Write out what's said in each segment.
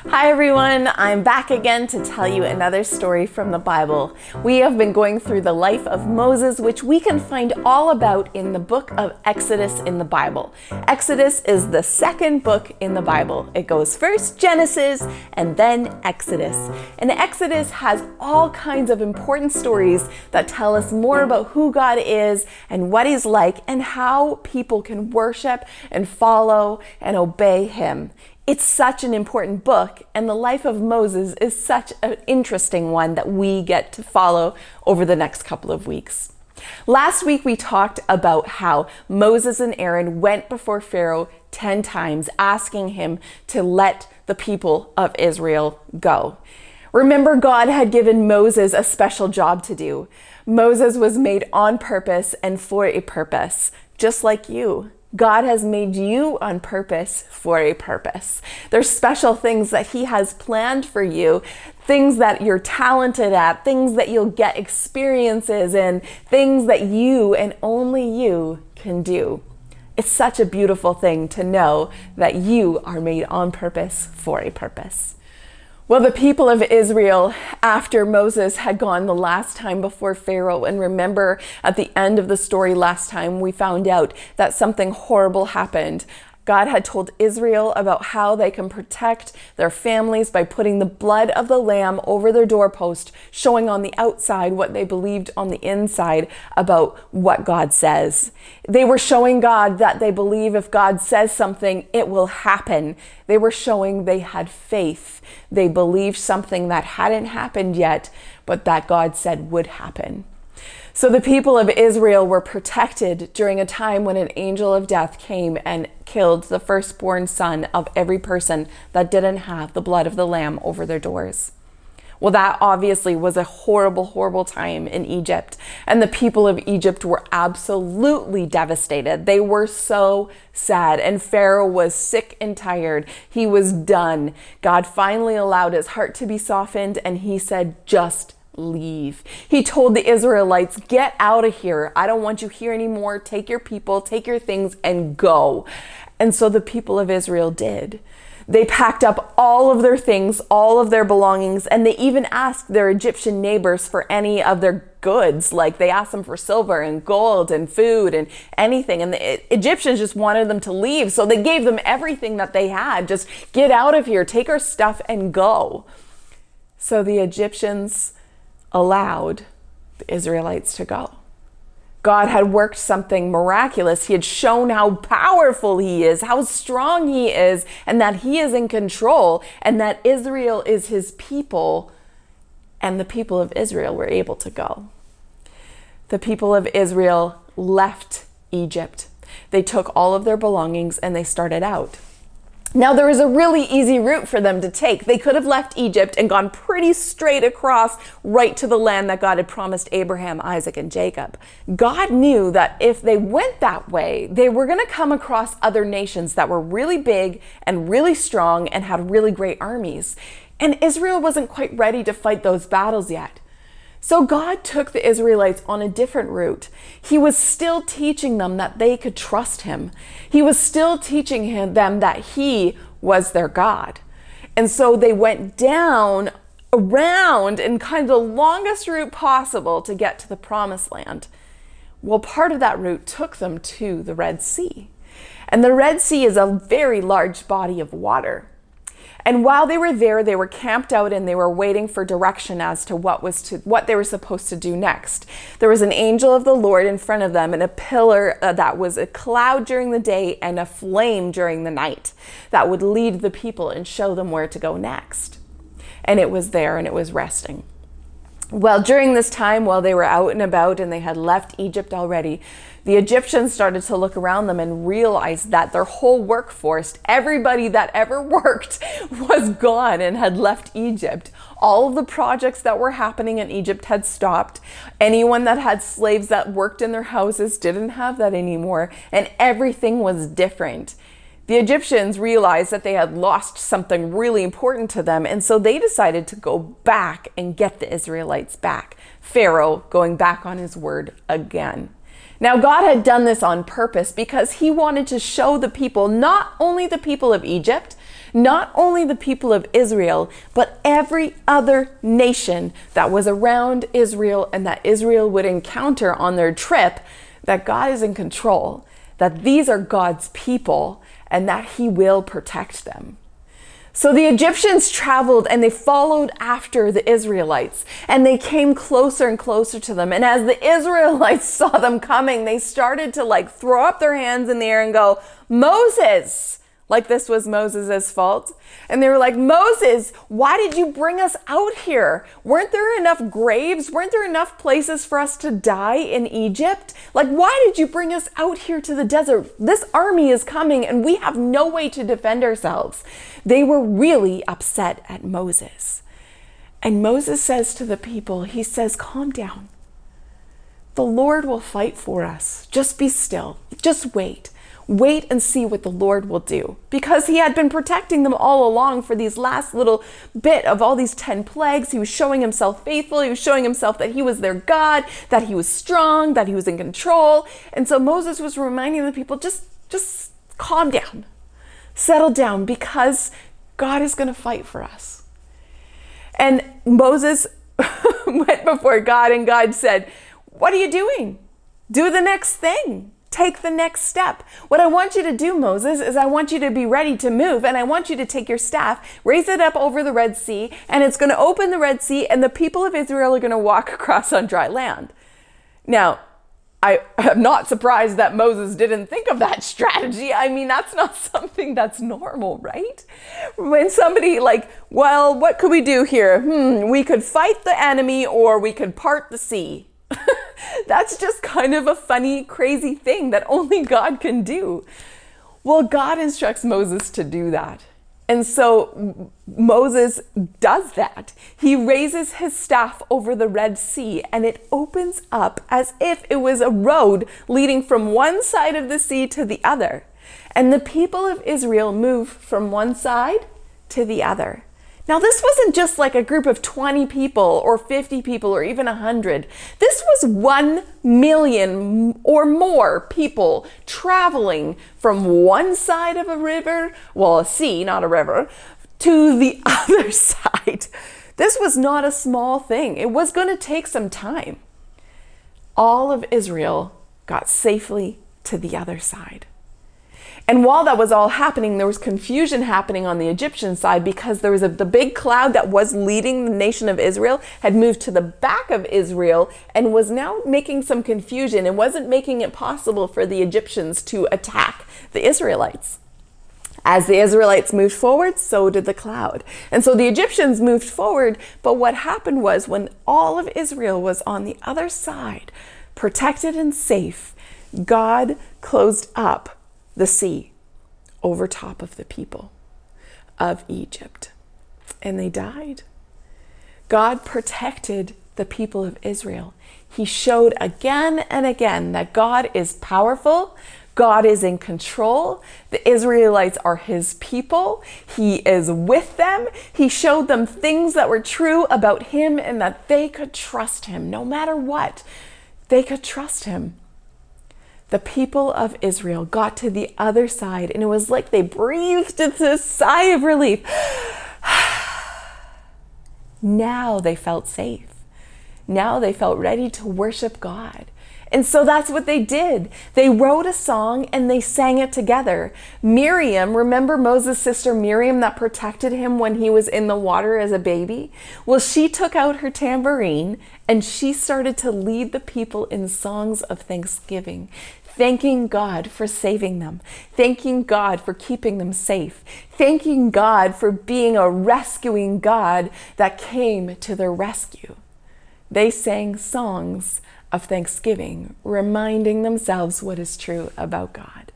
Hi everyone, I'm back again to tell you another story from the Bible. We have been going through the life of Moses, which we can find all about in the book of Exodus in the Bible. Exodus is the second book in the Bible. It goes first Genesis and then Exodus. And Exodus has all kinds of important stories that tell us more about who God is and what He's like and how people can worship and follow and obey Him. It's such an important book, and the life of Moses is such an interesting one that we get to follow over the next couple of weeks. Last week we talked about how Moses and Aaron went before Pharaoh 10 times asking him to let the people of Israel go. Remember, God had given Moses a special job to do. Moses was made on purpose and for a purpose, just like you. God has made you on purpose for a purpose. There's special things that He has planned for you, things that you're talented at, things that you'll get experiences in, things that you and only you can do. It's such a beautiful thing to know that you are made on purpose for a purpose. Well, the people of Israel, after Moses had gone the last time before Pharaoh, and remember at the end of the story last time, we found out that something horrible happened. God had told Israel about how they can protect their families by putting the blood of the lamb over their doorpost, showing on the outside what they believed on the inside about what God says. They were showing God that they believe if God says something, it will happen. They were showing they had faith. They believed something that hadn't happened yet, but that God said would happen. So the people of Israel were protected during a time when an angel of death came and killed the firstborn son of every person that didn't have the blood of the lamb over their doors. Well, that obviously was a horrible, horrible time in Egypt. And the people of Egypt were absolutely devastated. They were so sad. And Pharaoh was sick and tired. He was done. God finally allowed his heart to be softened, and he said, just leave. He told the Israelites, get out of here. I don't want you here anymore. Take your people, take your things, and go. And so the people of Israel did. They packed up all of their things, all of their belongings, and they even asked their Egyptian neighbors for any of their goods. Like they asked them for silver and gold and food and anything. And the Egyptians just wanted them to leave. So they gave them everything that they had. Just get out of here, take our stuff and go. So the Egyptians allowed the Israelites to go. God had worked something miraculous. He had shown how powerful He is, how strong He is, and that He is in control, and that Israel is His people, and the people of Israel were able to go. The people of Israel left Egypt. They took all of their belongings and they started out. Now, there was a really easy route for them to take. They could have left Egypt and gone pretty straight across right to the land that God had promised Abraham, Isaac, and Jacob. God knew that if they went that way, they were going to come across other nations that were really big and really strong and had really great armies. And Israel wasn't quite ready to fight those battles yet. So God took the Israelites on a different route. He was still teaching them that they could trust Him. He was still teaching them that He was their God. And so they went down, around, in kind of the longest route possible to get to the promised land. Well, part of that route took them to the Red Sea. And the Red Sea is a very large body of water. And while they were there, they were camped out and they were waiting for direction as to what they were supposed to do next. There was an angel of the Lord in front of them, and a pillar that was a cloud during the day and a flame during the night that would lead the people and show them where to go next. And it was there and it was resting. Well, during this time, while they were out and about and they had left Egypt already, the Egyptians started to look around them and realize that their whole workforce, everybody that ever worked, was gone and had left Egypt. All of the projects that were happening in Egypt had stopped. Anyone that had slaves that worked in their houses didn't have that anymore, and everything was different. The Egyptians realized that they had lost something really important to them, and so they decided to go back and get the Israelites back. Pharaoh going back on his word again. Now, God had done this on purpose because He wanted to show the people, not only the people of Egypt, Not only the people of Israel, but every other nation that was around Israel and that Israel would encounter on their trip, that God is in control, that these are God's people, and that he will protect them. So the Egyptians traveled and they followed after the Israelites, and they came closer and closer to them. And as the Israelites saw them coming, they started to throw up their hands in the air and go, "Moses!" Like this was Moses' fault. And they were like, "Moses, why did you bring us out here? Weren't there enough graves? Weren't there enough places for us to die in Egypt? Why did you bring us out here to the desert? This army is coming and we have no way to defend ourselves." They were really upset at Moses. And Moses says to the people, he says, "Calm down. The Lord will fight for us. Just be still. Just wait. Wait and see what the Lord will do." Because he had been protecting them all along for these last little bit of all these 10 plagues. He was showing himself faithful. He was showing himself that he was their God, that he was strong, that he was in control. And so Moses was reminding the people, just calm down, settle down, because God is going to fight for us. And Moses went before God, and God said, "What are you doing? Do the next thing. Take the next step. What I want you to do, Moses, is I want you to be ready to move, and I want you to take your staff, raise it up over the Red Sea, and it's going to open the Red Sea, and the people of Israel are going to walk across on dry land." Now, I am not surprised that Moses didn't think of that strategy. I mean, that's not something that's normal, right? When somebody well, what could we do here? We could fight the enemy, or we could part the sea. That's just kind of a funny, crazy thing that only God can do. Well, God instructs Moses to do that. And so Moses does that. He raises his staff over the Red Sea, and it opens up as if it was a road leading from one side of the sea to the other. And the people of Israel move from one side to the other. Now, this wasn't just a group of 20 people or 50 people or even 100. This was 1 million or more people traveling from one side of a river, well, a sea, not a river, to the other side. This was not a small thing. It was going to take some time. All of Israel got safely to the other side. And while that was all happening, there was confusion happening on the Egyptian side, because there was the big cloud that was leading the nation of Israel had moved to the back of Israel and was now making some confusion and wasn't making it possible for the Egyptians to attack the Israelites. As the Israelites moved forward, so did the cloud. And so the Egyptians moved forward, but what happened was, when all of Israel was on the other side, protected and safe, God closed up the sea over top of the people of Egypt, and they died. God protected the people of Israel. He showed again and again that God is powerful. God is in control. The Israelites are his people. He is with them. He showed them things that were true about him, and that they could trust him no matter what. They could trust him. The people of Israel got to the other side, and it was like they breathed a sigh of relief. Now they felt safe. Now they felt ready to worship God. And so that's what they did. They wrote a song and they sang it together. Miriam, remember Moses' sister Miriam that protected him when he was in the water as a baby? Well, she took out her tambourine and she started to lead the people in songs of thanksgiving, thanking God for saving them, thanking God for keeping them safe, thanking God for being a rescuing God that came to their rescue. They sang songs of thanksgiving, reminding themselves what is true about God.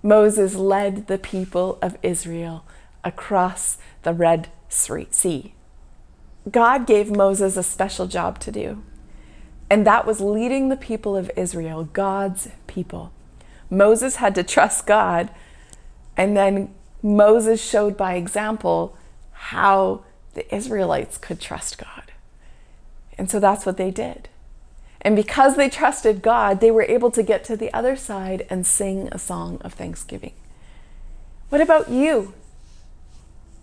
Moses led the people of Israel across the Red Sea. God gave Moses a special job to do, and that was leading the people of Israel, God's people. Moses had to trust God, and then Moses showed by example how the Israelites could trust God. And so that's what they did. And because they trusted God, they were able to get to the other side and sing a song of thanksgiving. What about you?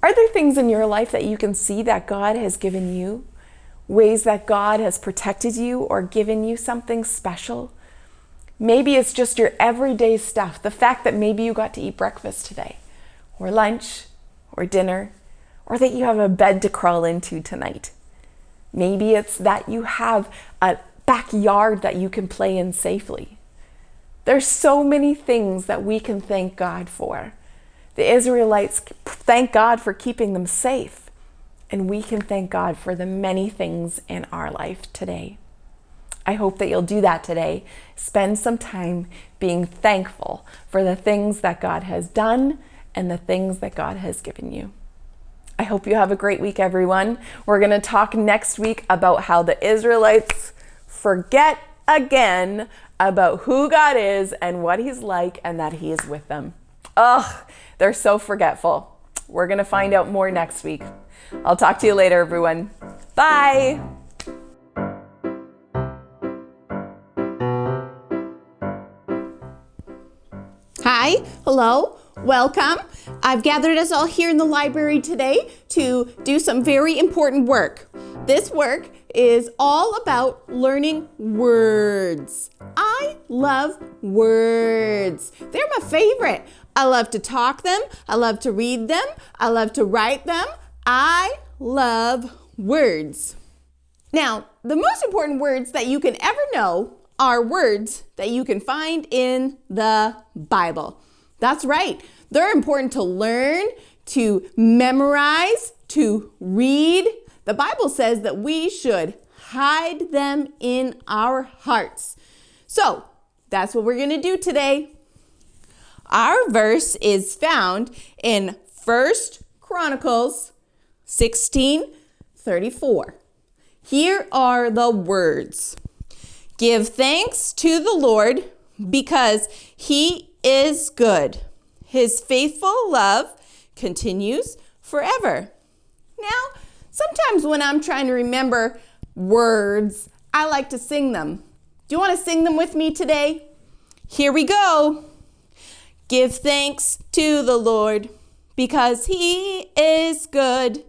Are there things in your life that you can see that God has given you? Ways that God has protected you or given you something special? Maybe it's just your everyday stuff. The fact that maybe you got to eat breakfast today, or lunch, or dinner, or that you have a bed to crawl into tonight. Maybe it's that you have a backyard that you can play in safely. There's so many things that we can thank God for. The Israelites thank God for keeping them safe, and we can thank God for the many things in our life today. I hope that you'll do that today. Spend some time being thankful for the things that God has done and the things that God has given you. I hope you have a great week, everyone. We're going to talk next week about how the Israelites forget again about who God is and what He's like and that He is with them. Ugh, they're so forgetful. We're going to find out more next week. I'll talk to you later, everyone. Bye. Hi, hello, welcome. I've gathered us all here in the library today to do some very important work. This work is all about learning words. I love words. They're my favorite. I love to talk them. I love to read them. I love to write them. I love words. Now, the most important words that you can ever know are words that you can find in the Bible. That's right. They're important to learn, to memorize, to read. The Bible says that we should hide them in our hearts. So that's what we're going to do today. Our verse is found in 1 Chronicles 16:34. Here are the words. Give thanks to the Lord because He is good. His faithful love continues forever. Now, sometimes when I'm trying to remember words, I like to sing them. Do you want to sing them with me today? Here we go. Give thanks to the Lord because He is good.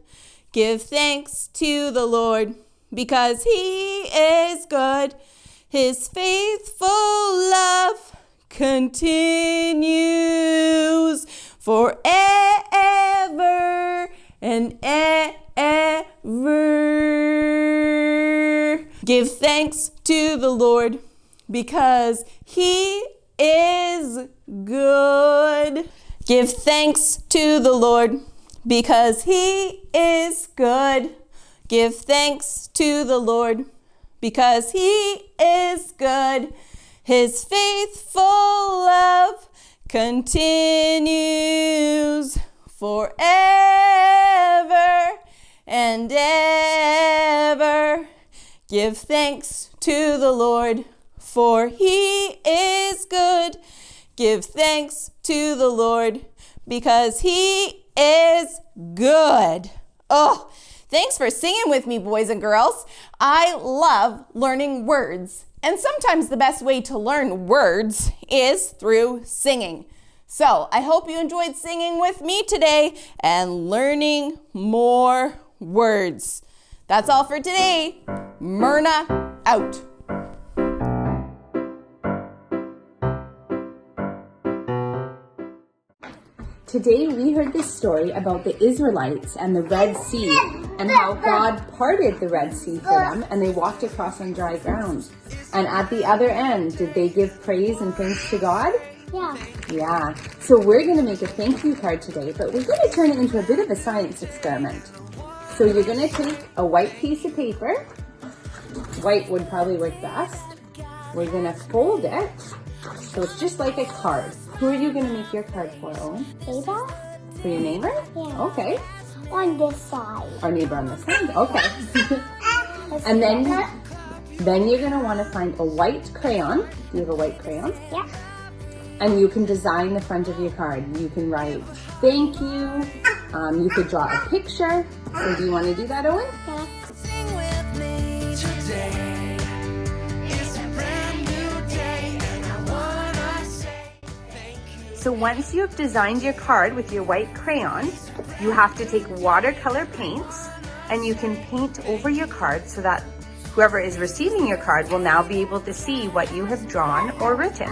Give thanks to the Lord because He is good. His faithful love continues forever and ever. Give thanks to the Lord because He is good. Give thanks to the Lord because He is good. Give thanks to the Lord because He is good. His faithful love continues forever and ever. Give thanks to the Lord, for He is good. Give thanks to the Lord because He is good. Oh, thanks for singing with me, boys and girls. I love learning words. And sometimes the best way to learn words is through singing. So I hope you enjoyed singing with me today and learning more words. That's all for today. Myrna out. Today we heard this story about the Israelites and the Red Sea and how God parted the Red Sea for them and they walked across on dry ground. And at the other end, did they give praise and thanks to God? Yeah. So we're going to make a thank you card today, but we're going to turn it into a bit of a science experiment. So you're going to take a white piece of paper. White would probably work best. We're going to fold it so it's just like a card. Who are you going to make your card for, Owen? Neighbor? For your neighbor? Yeah. Okay. On this side. Our neighbor on this side? Okay. And then you're going to want to find a white crayon. Do you have a white crayon? Yeah. And you can design the front of your card. You can write thank you. You could draw a picture. So do you want to do that, Owen? Yeah. Sing with me today. It's a brand new day, and I wanna say thank you. So once you have designed your card with your white crayon, you have to take watercolor paints and you can paint over your card so that whoever is receiving your card will now be able to see what you have drawn or written.